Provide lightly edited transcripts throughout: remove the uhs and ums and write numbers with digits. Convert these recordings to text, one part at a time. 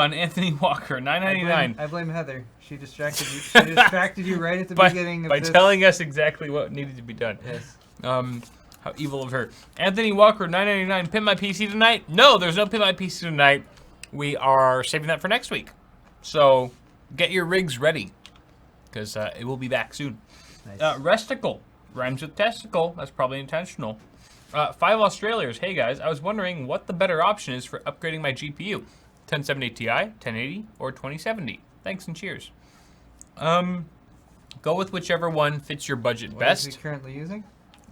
on Anthony Walker, $9.99. I blame Heather. She distracted you. She distracted you right at the beginning of by this. telling us exactly what needed to be done. Yes. How evil of her. Anthony Walker, $9.99. Pin my PC tonight? No, there's no pin my PC tonight. We are saving that for next week. So get your rigs ready, because it will be back soon. Nice. Resticle rhymes with testicle. That's probably intentional. 5 Australians. Hey guys, I was wondering what the better option is for upgrading my GPU. 1070 Ti, 1080, or 2070. Thanks and cheers. Go with whichever one fits your budget best. What is he currently using?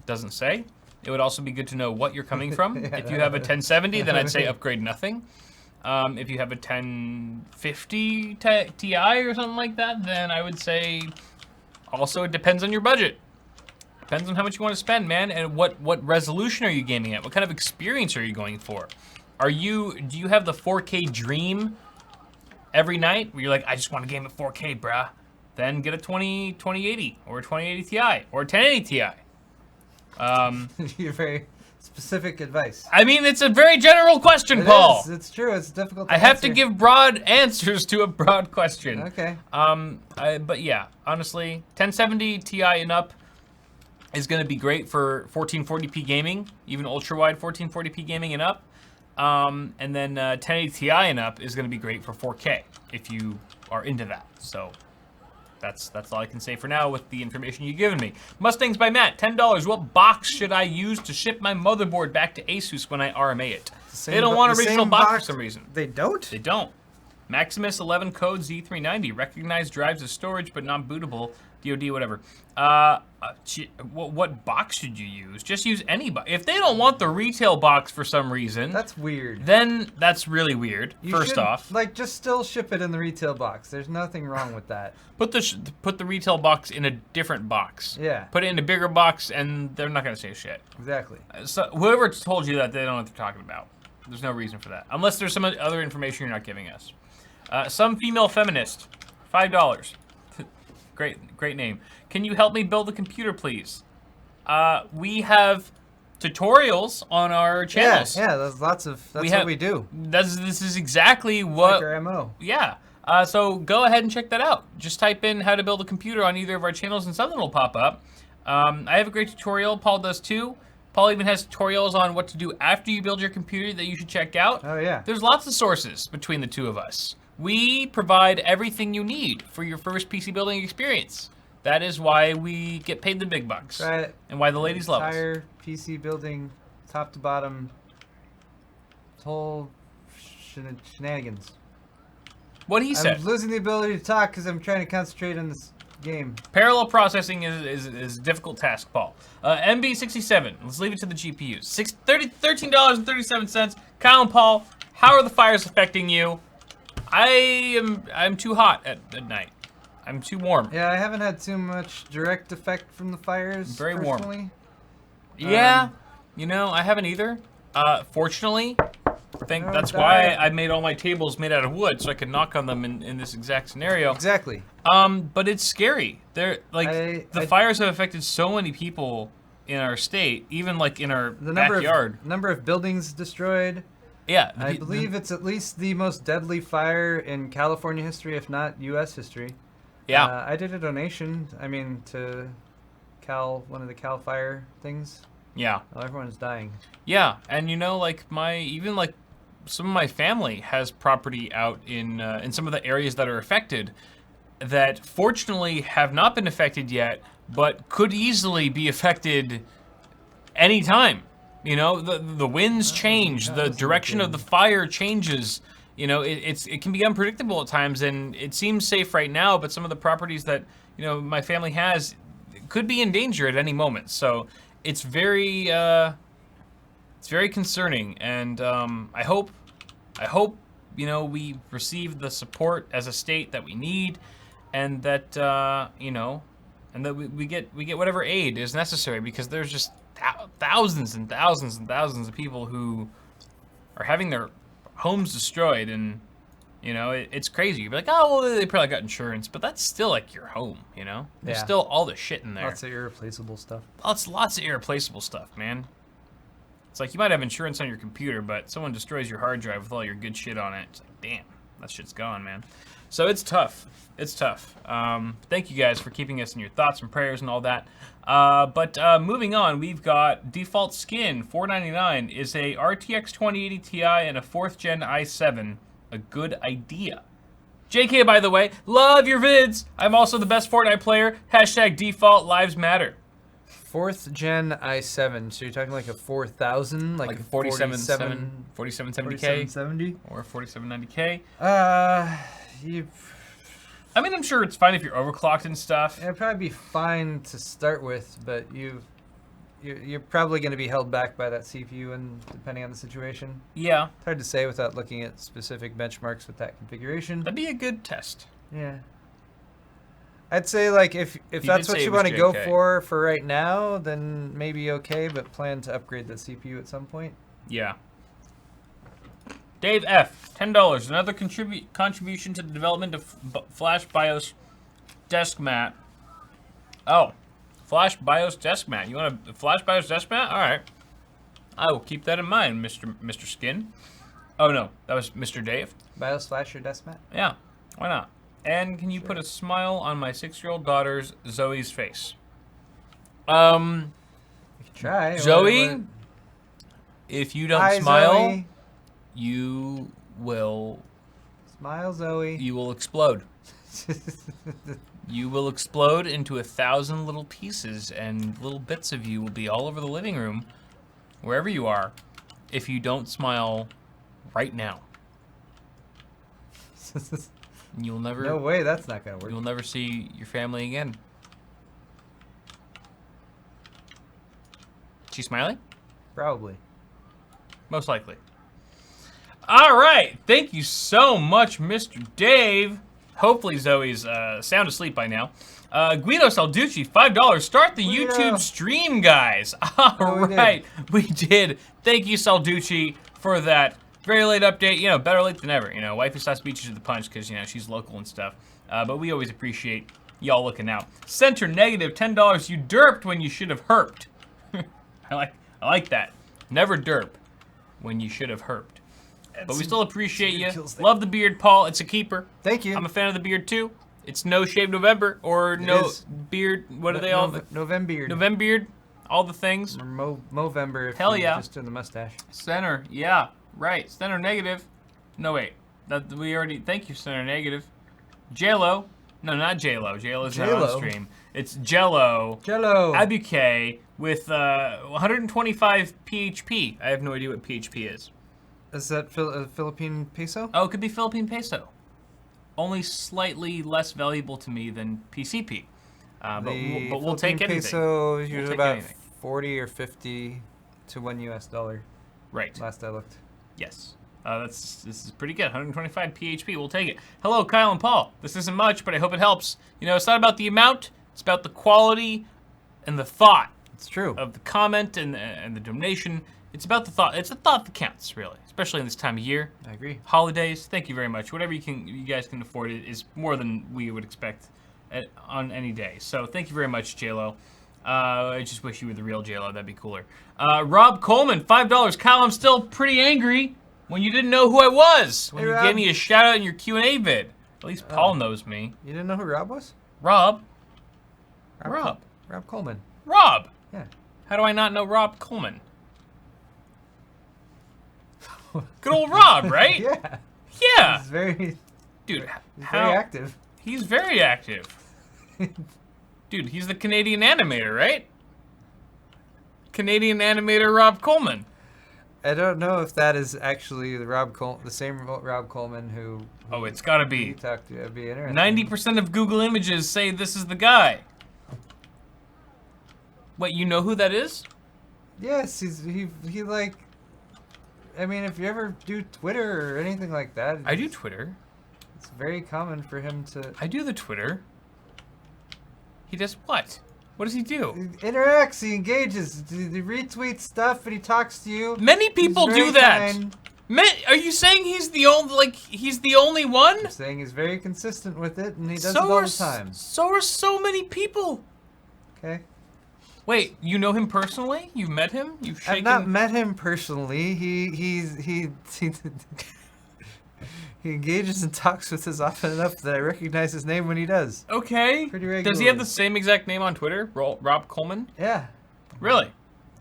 Doesn't say. It would also be good to know what you're coming from. If you have a 1070, then I'd say upgrade nothing. If you have a 1050 Ti or something like that, then I would say also it depends on your budget. Depends on how much you want to spend, man, and what resolution are you gaming at? What kind of experience are you going for? Do you have the 4K dream every night where you're like, I just want to game at 4K, bruh? Then get a 2080 or a 2080 Ti or a 1080 Ti. You're very specific advice. I mean, it's a very general question, Paul. It's true. It's difficult to I have answer. to give broad answers to a broad question. Okay. But yeah, honestly, 1070 Ti and up is going to be great for 1440p gaming, even ultra-wide 1440p gaming and up. And then 1080 Ti and up is going to be great for 4K if you are into that. So that's all I can say for now with the information you've given me. Mustangs by Matt, $10. What box should I use to ship my motherboard back to Asus when I RMA it? They don't want original box for some reason. They don't? They don't. Maximus 11 code Z390. Recognized drives as storage but not bootable. DOD, whatever. What box should you use? Just use any box. If they don't want the retail box for some reason, that's weird. Then that's really weird. First off, like, just still ship it in the retail box. There's nothing wrong with that. Put the retail box in a different box. Yeah. Put it in a bigger box, and they're not gonna say shit. Exactly. So whoever told you that, they don't know what they're talking about. There's no reason for that, unless there's some other information you're not giving us. Some female feminist, $5. Great name. Can you help me build a computer, please? We have tutorials on our channels. Yeah, there's lots of. That's what we do. This is exactly what. Like our MO. Yeah. So go ahead and check that out. Just type in how to build a computer on either of our channels, and something will pop up. I have a great tutorial. Paul does too. Paul even has tutorials on what to do after you build your computer that you should check out. Oh yeah. There's lots of sources between the two of us. We provide everything you need for your first PC building experience. That is why we get paid the big bucks. Right. And why the ladies love us. Entire PC building, top to bottom, whole shenanigans. What he said. I'm losing the ability to talk because I'm trying to concentrate on this game. Parallel processing is a difficult task, Paul. MB67, let's leave it to the GPUs. $13.37. Kyle and Paul, how are the fires affecting you? I'm too hot at night. I'm too warm. Yeah, I haven't had too much direct effect from the fires. Very personally. warm. Yeah, you know, I haven't either. Fortunately, I think that's why I made all my tables made out of wood, so I could knock on them in this exact scenario. Exactly. But it's scary. They're like the fires have affected so many people in our state, even like in our backyard. Number of buildings destroyed. Yeah, I believe it's at least the most deadly fire in California history, if not U.S. history. Yeah. I did a donation. I mean, to one of the Cal Fire things. Yeah. Well, everyone's dying. Yeah, and you know, like some of my family has property out in some of the areas that are affected, that fortunately have not been affected yet, but could easily be affected anytime. You know, the winds change, the direction of the fire changes. You know, it can be unpredictable at times, and it seems safe right now, but some of the properties that, you know, my family has could be in danger at any moment. So it's very concerning, and I hope, you know, we receive the support as a state that we need, and that you know, and that we get whatever aid is necessary, because there's just thousands and thousands and thousands of people who are having their homes destroyed, and you know, it's crazy. You'd be like, oh, well, they probably got insurance, but that's still like your home, you know? There's still all the shit in there. Lots of irreplaceable stuff. Lots of irreplaceable stuff, man. It's like you might have insurance on your computer, but someone destroys your hard drive with all your good shit on it. It's like, damn. that shit's gone, man. So it's tough. It's tough. Thank you guys for keeping us in your thoughts and prayers and all that. But moving on, we've got default skin, $4.99. Is a RTX 2080 Ti and a 4th gen i7 a good idea? JK, by the way, love your vids. I'm also the best Fortnite player. Hashtag default lives matter. 4th gen i7, so you're talking like a 4000, like a 4770K 4770 or 4790K. I mean, I'm sure it's fine if you're overclocked and stuff. It'd probably be fine to start with, but you're probably going to be held back by that CPU, and depending on the situation. Yeah. It's hard to say without looking at specific benchmarks with that configuration. That'd be a good test. Yeah. I'd say, like, if that's what you want to go for right now, then maybe okay, but plan to upgrade the CPU at some point. Yeah. Dave F, $10. Another contribution to the development of Flash BIOS desk mat. Oh, Flash BIOS desk mat. You want a Flash BIOS desk mat? All right. I will keep that in mind, Mr. Skin. Oh no, that was Mr. Dave. BIOS Flasher desk mat? Yeah, why not? And can you put a smile on my 6-year-old daughter's Zoe's face? You can try. Zoe, if you don't smile, Zoe. you will... Smile, Zoe. You will explode. You will explode into 1,000 little pieces, and little bits of you will be all over the living room, wherever you are, if you don't smile right now. You'll never... No way, that's not gonna work. You'll never see your family again. She smiling? Probably. Most likely. All right, thank you so much, Mr. Dave. Hopefully Zoe's sound asleep by now. Guido Salducci, $5. Start the Guido. YouTube stream, guys. All right, we did. Thank you, Salducci, for that very late update. You know, better late than never. You know, wifey sauce beat you to the punch because, you know, she's local and stuff. But we always appreciate y'all looking out. Center negative, $10. You derped when you should have herped. I like that. Never derp when you should have herped. But we still appreciate you. Love the beard, Paul. It's a keeper. Thank you. I'm a fan of the beard too. It's No Shave November or No Beard. What are they all? November. November. All the things. Or Movember. Hell yeah. Just doing the mustache. Center. Yeah. Right. Center negative. No wait. That we already. Thank you, Center negative. JLo. No, not JLo. JLo's not on stream. It's Jello. Jello. Abuke with 125 PHP. I have no idea what PHP is. Is that Philippine peso? Oh, it could be Philippine peso. Only slightly less valuable to me than PCP. But we'll take anything. Peso is usually about 40 or 50 to $1 US. Right. Last I looked. Yes. This is pretty good. 125 PHP. We'll take it. Hello, Kyle and Paul. This isn't much, but I hope it helps. You know, it's not about the amount. It's about the quality and the thought. It's true. Of the comment and the donation. It's about the thought. It's the thought that counts, really, especially in this time of year. I agree. Holidays. Thank you very much. Whatever you guys can afford is more than we would expect on any day. So thank you very much, JLo. I just wish you were the real JLo. That'd be cooler. Rob Coleman, $5. Kyle, I'm still pretty angry when you didn't know who I was when you gave me a shout out in your Q&A vid. At least Paul knows me. You didn't know who Rob was? Rob Coleman. Rob. Yeah. How do I not know Rob Coleman? Good old Rob, right? Yeah. Yeah. He's very... Dude, very active. He's very active. Dude, he's the Canadian animator, right? Canadian animator Rob Coleman. I don't know if that is actually the same Rob Coleman who Oh, it's gotta be. you talked to. It'd be interesting. 90% of Google images say this is the guy. Wait, you know who that is? Yes, he like... I mean, if you ever do Twitter or anything like that... I do Twitter. It's very common for him to... I do the Twitter. He does what? What does he do? He interacts, he engages, he retweets stuff, and he talks to you. Many people do that. Are you saying he's the only one? I'm saying he's very consistent with it, and he does it all the time. So are so many people. Okay. Wait, you know him personally? You've met him? You've shaken... I've not met him personally. He engages and talks with us often enough that I recognize his name when he does. Okay. Pretty regularly. Does he have the same exact name on Twitter? Rob Coleman? Yeah. Really?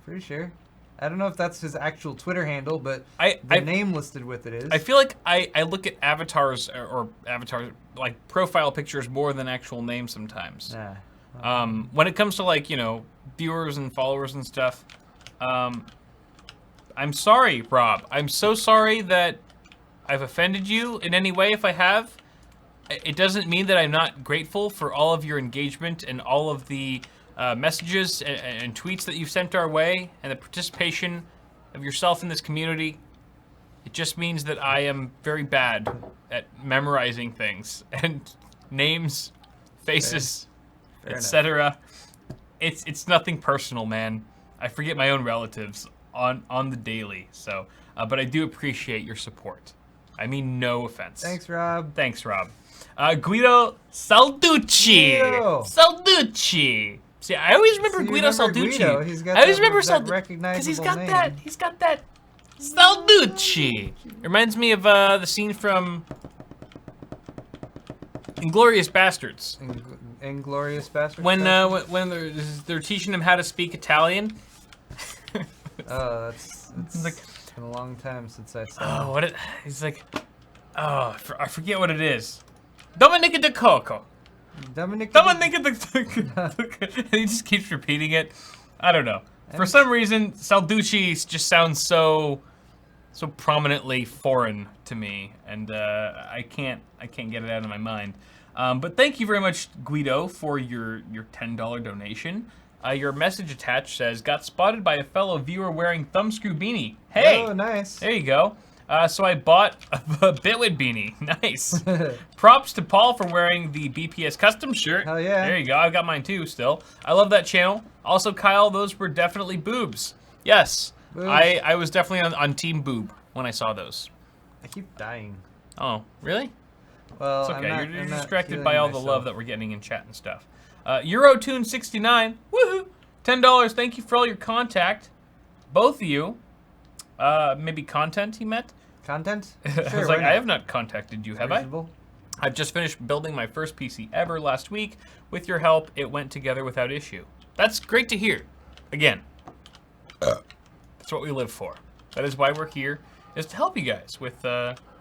Pretty sure. I don't know if that's his actual Twitter handle, but the name listed with it is. I feel like I look at avatars or like profile pictures more than actual names sometimes. Nah. When it comes to like, viewers and followers and stuff, I'm sorry, Rob. I'm so sorry that I've offended you in any way if I have. It doesn't mean that I'm not grateful for all of your engagement and all of the messages and tweets that you've sent our way and the participation of yourself in this community. It just means that I am very bad at memorizing things and names, faces, etc. It's nothing personal, man. I forget my own relatives on the daily, so but I do appreciate your support. I mean, no offense. Thanks, Rob. Thanks, Rob. Guido Salducci. Guido. Salducci. See, I always remember Guido Salducci. Guido. He's got I always remember Salducci because he's got that Salducci. Reminds me of the scene from Inglourious Bastards. Inglourious Bastards. When they're teaching him how to speak Italian. Oh, it's been a long time since I saw. Oh, he's like, I forget what it is. Dominica de Coco. Dominica de and he just keeps repeating it. I don't know. For some reason, Salducci just sounds so prominently foreign to me, and I can't get it out of my mind. But thank you very much, Guido, for your $10 donation. Your message attached says, got spotted by a fellow viewer wearing thumbscrew beanie. Hey! Oh, nice. There you go. So I bought a Bitwit beanie. Nice. Props to Paul for wearing the BPS custom shirt. Hell yeah. There you go. I've got mine too still. I love that channel. Also, Kyle, those were definitely boobs. Yes. Boobs. I was definitely on team boob when I saw those. I keep dying. Oh, really? Well, it's okay. I'm You're not distracted by all the myself. love that we're getting in chat and stuff. Eurotune69, woohoo! $10. Thank you for all your contact, both of you. Maybe content he meant. Content? Sure, I was like, I have not contacted you, have reasonable. I've just finished building my first PC ever last week. With your help, it went together without issue. That's great to hear. Again, that's what we live for. That is why we're here, is to help you guys with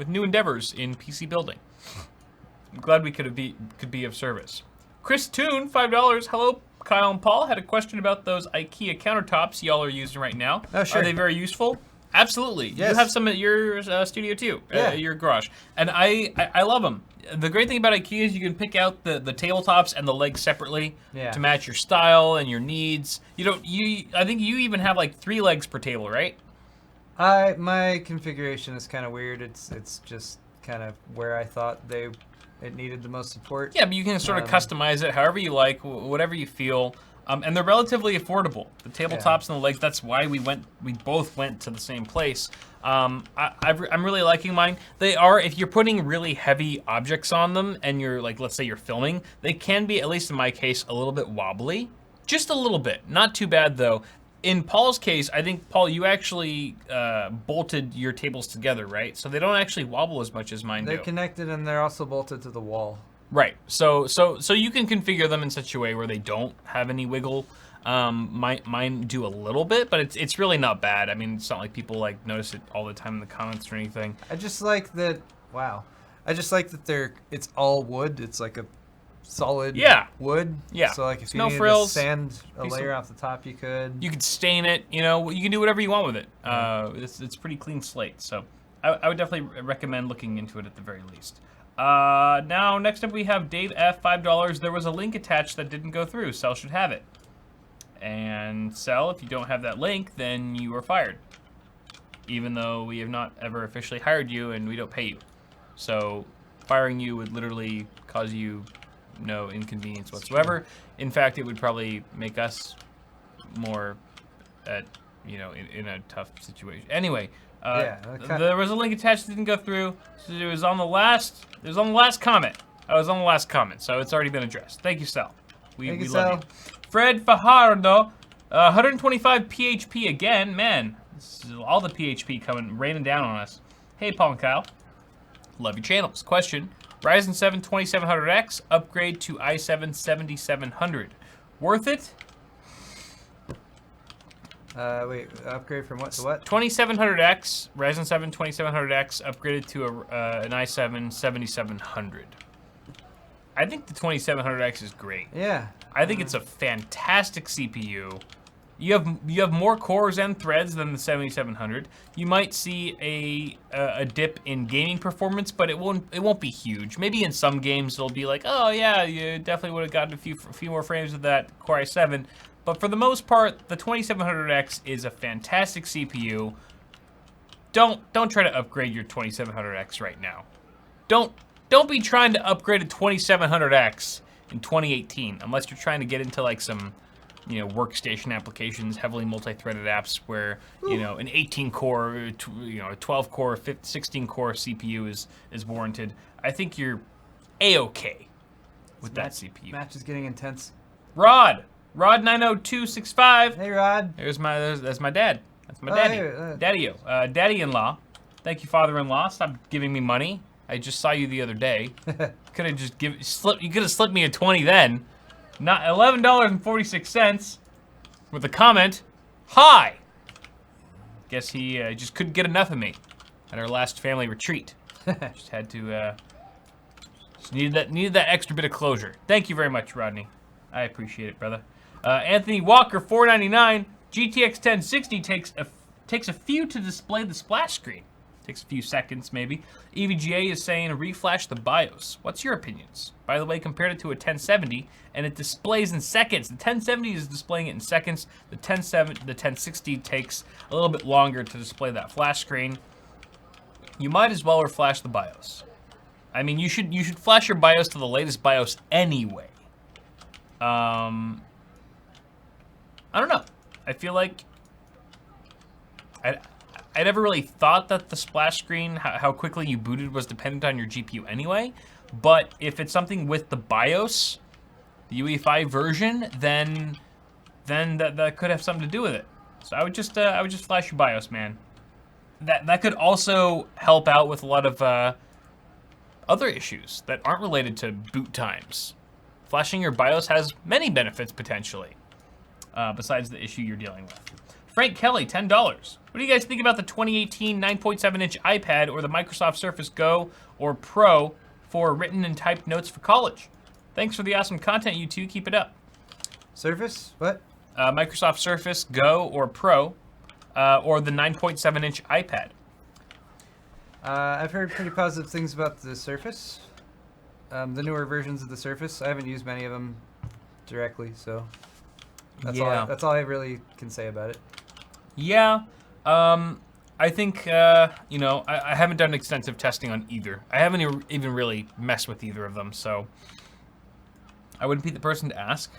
new endeavors in PC building. I'm glad we could be of service. Chris Toon, $5. Hello, Kyle and Paul. Had a question about those IKEA countertops y'all are using right now. Oh, sure. Are they very useful? Absolutely. Yes. You have some at your studio too, your garage. And I love them. The great thing about IKEA is you can pick out the tabletops and the legs separately to match your style and your needs. I think you even have like 3 legs per table, right? My configuration is kind of weird. It's just kind of where I thought it needed the most support. Yeah, but you can sort of customize it however you like, whatever you feel. And they're relatively affordable. The tabletops and the legs, that's why we both went to the same place. I'm really liking mine. They are, if you're putting really heavy objects on them and you're like, let's say you're filming, they can be, at least in my case, a little bit wobbly. Just a little bit, not too bad though. In Paul's case, I think, Paul, you actually bolted your tables together, right? So they don't actually wobble as much as mine do. They're connected and they're also bolted to the wall. Right. So you can configure them in such a way where they don't have any wiggle. Mine do a little bit, but it's really not bad. I mean, it's not like people like notice it all the time in the comments or anything. I just like that. Wow. I just like that it's all wood. It's like a solid wood. Yeah. So like if you no needed frills, to sand a layer off the top, you could. You could stain it. You can do whatever you want with it. It's pretty clean slate. So I would definitely recommend looking into it at the very least. Now, next up we have Dave F, $5. There was a link attached that didn't go through. Cell should have it. And Cell, if you don't have that link, then you are fired. Even though we have not ever officially hired you and we don't pay you. So, firing you would literally cause you no inconvenience whatsoever. In fact, it would probably make us more in a tough situation. Anyway, there was a link attached that didn't go through. So it was on the last comment. I was on the last comment, so it's already been addressed. Thank you, Sal. We love you. Fred Fajardo, 125 PHP again. Man, this is all the PHP raining down on us. Hey, Paul and Kyle. Love your channels. Question, Ryzen 7 2700X, upgrade to i7 7700. Worth it? Wait, upgrade from what to what? 2700X, Ryzen 7 2700X, upgraded to an i7 7700. I think the 2700X is great. Yeah. I think it's a fantastic CPU. You have more cores and threads than the 7700. You might see a dip in gaming performance, but it won't be huge. Maybe in some games it'll be like, oh yeah, you definitely would have gotten a few more frames with that Core i7. But for the most part, the 2700X is a fantastic CPU. Don't try to upgrade your 2700X right now. Don't be trying to upgrade a 2700X in 2018 unless you're trying to get into like some, you know, workstation applications, heavily multi-threaded apps where, you know, an 18-core, you know, a 12-core, 16-core CPU is warranted. I think you're A-okay with that CPU. Match is getting intense. Rod 90265. Hey, Rod. That's my dad. That's my daddy. Daddy-o. Daddy-in-law. Thank you, father-in-law. Stop giving me money. I just saw you the other day. Could have just you could have slipped me a 20 then. Not $11.46 with a comment. Hi. Guess he just couldn't get enough of me at our last family retreat. Just had to just needed that extra bit of closure. Thank you very much, Rodney. I appreciate it, brother. Anthony Walker, $4.99. GTX 1060 takes a few to display the splash screen. Takes a few seconds, maybe. EVGA is saying reflash the BIOS. What's your opinions? By the way, compared it to a 1070, and it displays in seconds. The 1070 is displaying it in seconds. The 1060 takes a little bit longer to display that flash screen. You might as well reflash the BIOS. I mean, you should flash your BIOS to the latest BIOS anyway. I don't know. I feel like I never really thought that the splash screen, how quickly you booted, was dependent on your GPU anyway. But if it's something with the BIOS, the UE5 version, then that could have something to do with it. So I would just flash your BIOS, man. That could also help out with a lot of other issues that aren't related to boot times. Flashing your BIOS has many benefits potentially, besides the issue you're dealing with. Frank Kelly, $10. What do you guys think about the 2018 9.7-inch iPad or the Microsoft Surface Go or Pro for written and typed notes for college? Thanks for the awesome content, you two. Keep it up. Surface? What? Microsoft Surface Go or Pro or the 9.7-inch iPad. I've heard pretty positive things about the Surface. The newer versions of the Surface. I haven't used many of them directly, so that's all I really can say about it. Yeah, I think, you know, I haven't done extensive testing on either. I haven't even really messed with either of them, so I wouldn't be the person to ask.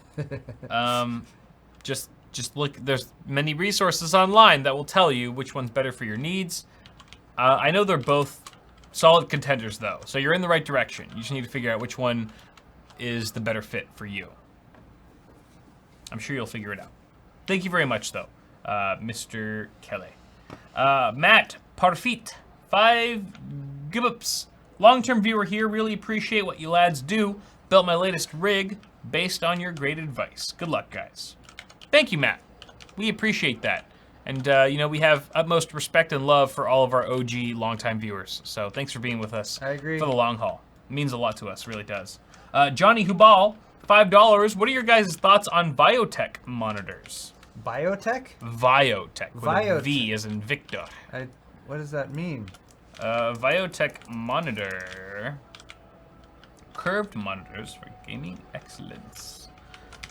Just look, there's many resources online that will tell you which one's better for your needs. I know they're both solid contenders, though, so you're in the right direction. You just need to figure out which one is the better fit for you. I'm sure you'll figure it out. Thank you very much, though. Mr. Kelly. Matt Parfit, 5 gibups. Long-term viewer here, really appreciate what you lads do. Built my latest rig based on your great advice. Good luck, guys. Thank you, Matt. We appreciate that. And, you know, we have utmost respect and love for all of our OG longtime viewers. So thanks for being with us. I agree. For the long haul. It means a lot to us, really does. Johnny Hubal, $5. What are your guys' thoughts on Biotech monitors? Biotech? Biotech. With Biotech. a V as in Victor. What does that mean? Biotech monitor. Curved monitors for gaming excellence.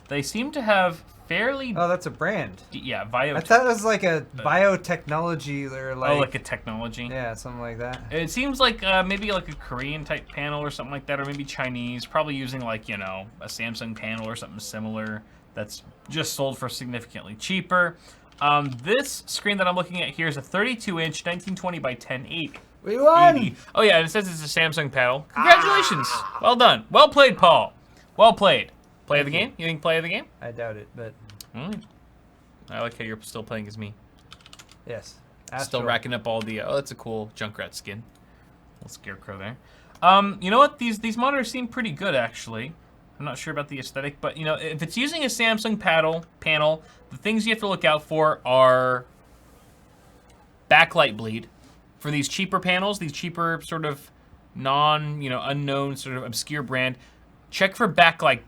They seem to have fairly... Oh, that's a brand. Yeah, Biotech. I thought it was like a biotechnology or like... Oh, like a technology? Yeah, something like that. It seems like maybe like a Korean type panel or something like that, or maybe Chinese. Probably using like, you know, a Samsung panel or something similar that's just sold for significantly cheaper. This screen that I'm looking at here is a 32-inch 1920 by 1080. We won! Oh yeah, and it says it's a Samsung panel. Congratulations! Well done. Well played, Paul. Well played. Play of the game? You think play of the game? I doubt it, but... I like how you're still playing as me. Yes. Still racking up all the... Oh, that's a cool Junkrat skin. Little scarecrow there. You know what? These monitors seem pretty good, actually. I'm not sure about the aesthetic, but you know, if it's using a Samsung panel, the things you have to look out for are backlight bleed. For these cheaper panels, these cheaper sort of unknown sort of obscure brand, check for backlight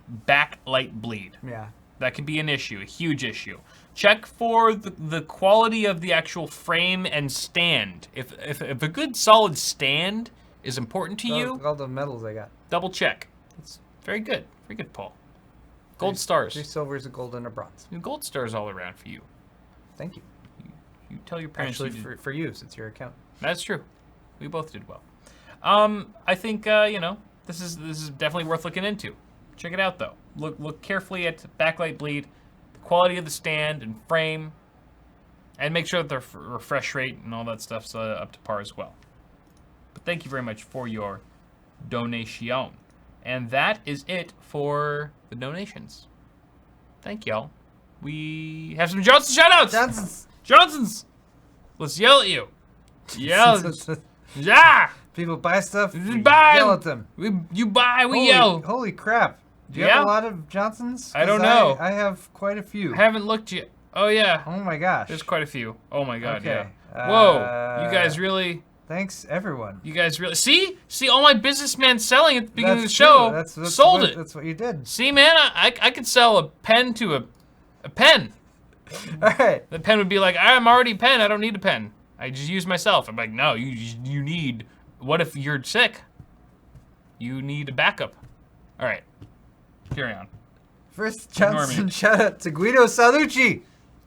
bleed. Yeah. That can be an issue, a huge issue. Check for the quality of the actual frame and stand. If a good solid stand is important to you, all the medals I got. double check. It's very good. Very good, Paul. Gold stars. 3 silvers, a gold, and a bronze. Gold stars all around for you. Thank you. You tell your parents. Actually, for you, since your account. That's true. We both did well. I think this is definitely worth looking into. Check it out though. Look carefully at backlight bleed, the quality of the stand and frame, and make sure that the refresh rate and all that stuff's up to par as well. But thank you very much for your donation. And that is it for the donations. Thank y'all. We have some Johnson shoutouts. Johnsons. Let's yell at you. Yell. Yeah. People buy stuff. Buy. Yell at them. You buy. We yell. Holy crap! Do you have a lot of Johnsons? I don't know. I have quite a few. I haven't looked yet. Oh yeah. Oh my gosh. There's quite a few. Oh my god. Okay. Yeah. Whoa. You guys really. Thanks, everyone. You guys really see all my businessmen selling at the beginning of the show. That's sold it. That's what you did. See, man, I could sell a pen to a pen. All right. The pen would be like, I'm already a pen. I don't need a pen. I just use myself. I'm like, no, you need. What if you're sick? You need a backup. All right. Carry on. First Johnson shout out to Guido Salucci.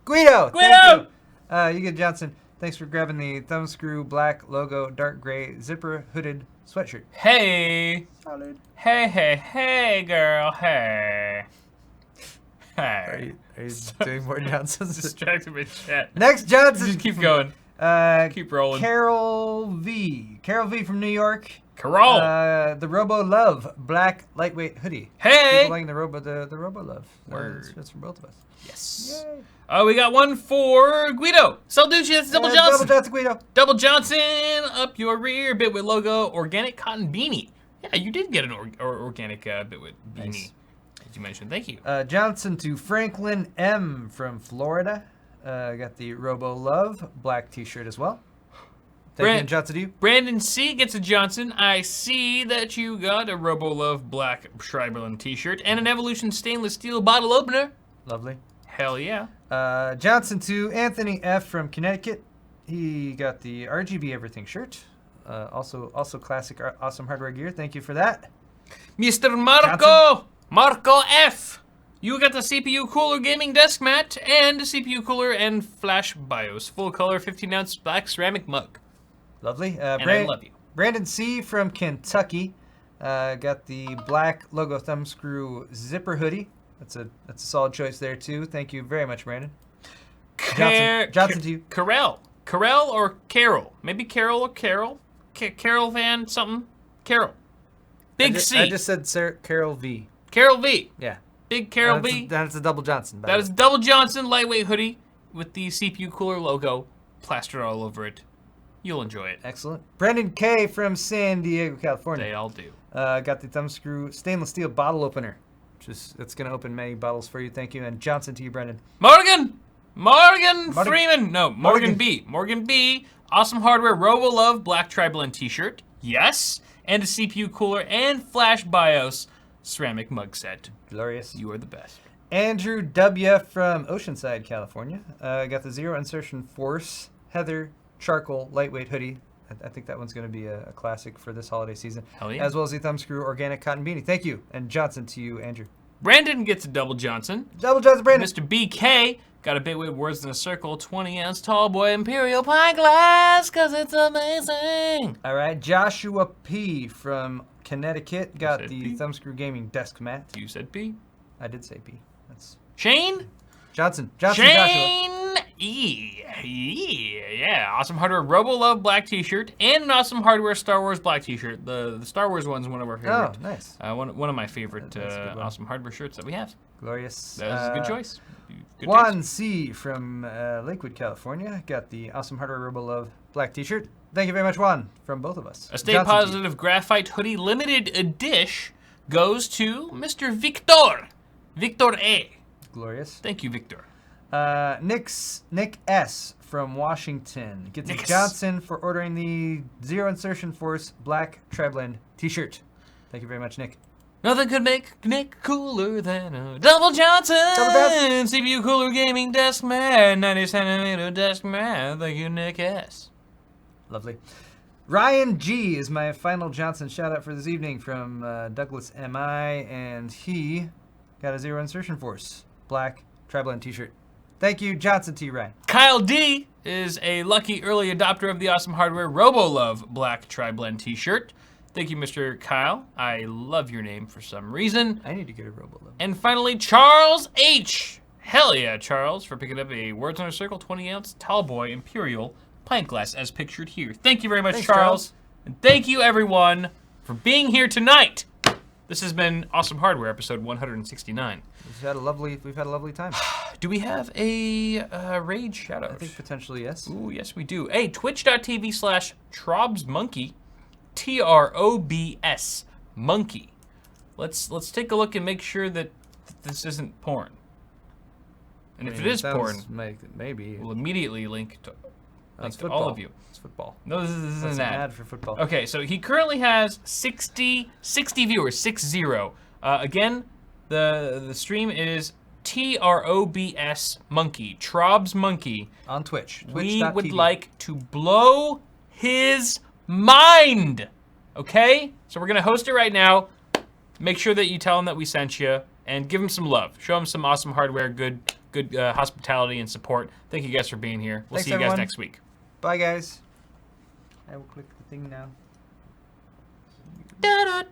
Guido. Guido. Thank you. You get Johnson. Thanks for grabbing the thumbscrew black logo dark gray zipper hooded sweatshirt. Hey. Solid. Hey, girl. Hey. Hey. Are you doing more Johnsons? Distracted by chat. Next Johnson. Just keep going. Keep rolling. Carol V from New York. Carol. The Robo Love black lightweight hoodie. Hey. People liking the Robo Love. Word. That's for both of us. Yes. Yay. We got one for Guido. Salducci, that's Double Johnson. Double Johnson, Guido. Double Johnson, up your rear. Bitwit logo, organic cotton beanie. Yeah, you did get an organic Bitwit beanie. Nice. As you mentioned. Thank you. Johnson to Franklin M from Florida. Got the Robo Love black t-shirt as well. Thank you, and Johnson to you. Brandon C gets a Johnson. I see that you got a Robo Love black Schreiberlin t-shirt and an Evolution stainless steel bottle opener. Lovely. Hell yeah. Johnson to Anthony F from Connecticut. He got the RGB Everything shirt. Also classic awesome hardware gear. Thank you for that. Mr. Marco F. You got the CPU cooler gaming desk mat and a CPU cooler and flash BIOS. Full color 15-ounce black ceramic mug. Lovely. And I love you. Brandon C from Kentucky. Got the black logo thumbscrew zipper hoodie. That's a solid choice there too. Thank you very much, Brandon. Johnson to you. Carol or Carol? Maybe Carol or Carol. Carol Van something. Carol. Big C. I just said Carol V. Carol V. Yeah. Big Carol V. That's a Double Johnson. That is Double Johnson lightweight hoodie with the CPU cooler logo plastered all over it. You'll enjoy it. Excellent. Brandon K from San Diego, California. They all do. Got the thumbscrew stainless steel bottle opener. It's going to open many bottles for you. Thank you. And Johnson to you, Brendan. Morgan Freeman. No, Morgan B. Morgan B. Awesome hardware Robo Love black Tribalin t-shirt. Yes. And a CPU cooler and flash BIOS ceramic mug set. Glorious. You are the best. Andrew W. from Oceanside, California. Got the Zero Insertion Force Heather Charcoal lightweight hoodie. I think that one's going to be a classic for this holiday season. Hell yeah. As well as the thumbscrew organic cotton beanie. Thank you. And Johnson to you, Andrew. Brandon gets a Double Johnson. Double Johnson, Brandon. Mr. BK got a Bitwit Words in a Circle 20-ounce tall boy Imperial pint glass because it's amazing. All right. Joshua P. from Connecticut got the P? thumbscrew gaming desk mat. You said P? I did say P. That's Shane? Johnson Shane Joshua. E. Yeah. Awesome Hardware Robo Love black t-shirt and an Awesome Hardware Star Wars black t-shirt. The Star Wars one's one of our favorite. Oh, nice. One of my favorite That's a good one. Awesome Hardware shirts that we have. Glorious. That was a good choice. Good Juan taste. C. from Lakewood, California. Got the Awesome Hardware Robo Love black t-shirt. Thank you very much, Juan, from both of us. A Stay Johnson Positive Graphite Hoodie Limited Edition goes to Mr. Victor. Victor A. Glorious. Thank you, Victor. Nick S. from Washington gets a Johnson for ordering the Zero Insertion Force Black Trebland t-shirt. Thank you very much, Nick. Nothing could make Nick cooler than a double Johnson. CPU cooler gaming desk mat, 90 centimeter desk mat. Thank you, Nick S. Lovely. Ryan G is my final Johnson shout out for this evening from Douglas MI, and he got a Zero Insertion Force Black Trebland t-shirt. Thank you, Johnson T. Ryan. Kyle D is a lucky early adopter of the Awesome Hardware RoboLove Black Tri-Blend t-shirt. Thank you, Mr. Kyle. I love your name for some reason. I need to get a RoboLove. And finally, Charles H. Hell yeah, Charles, for picking up a Words on a Circle 20-ounce Tallboy Imperial pint glass as pictured here. Thank you very much, Charles. And thank you, everyone, for being here tonight. This has been Awesome Hardware, episode 169. We've had a lovely time. Do we have a raid shout-out? I think potentially yes. Ooh, yes, we do. Hey, twitch.tv/TrobsMonkey. TROBS Monkey. Let's take a look and make sure that this isn't porn. And if it is porn, maybe we'll immediately link to all of you. It's football. No, this is an ad for football. Okay, so he currently has 60 viewers, 60. Again, the stream is TROBS Monkey, Trobs Monkey. On Twitch. We would like to blow his mind. Okay? So we're gonna host it right now. Make sure that you tell him that we sent you and give him some love. Show him some Awesome Hardware, good hospitality and support. Thank you guys for being here. We'll see you guys next week. Bye, guys. I will click the thing now. Da-da.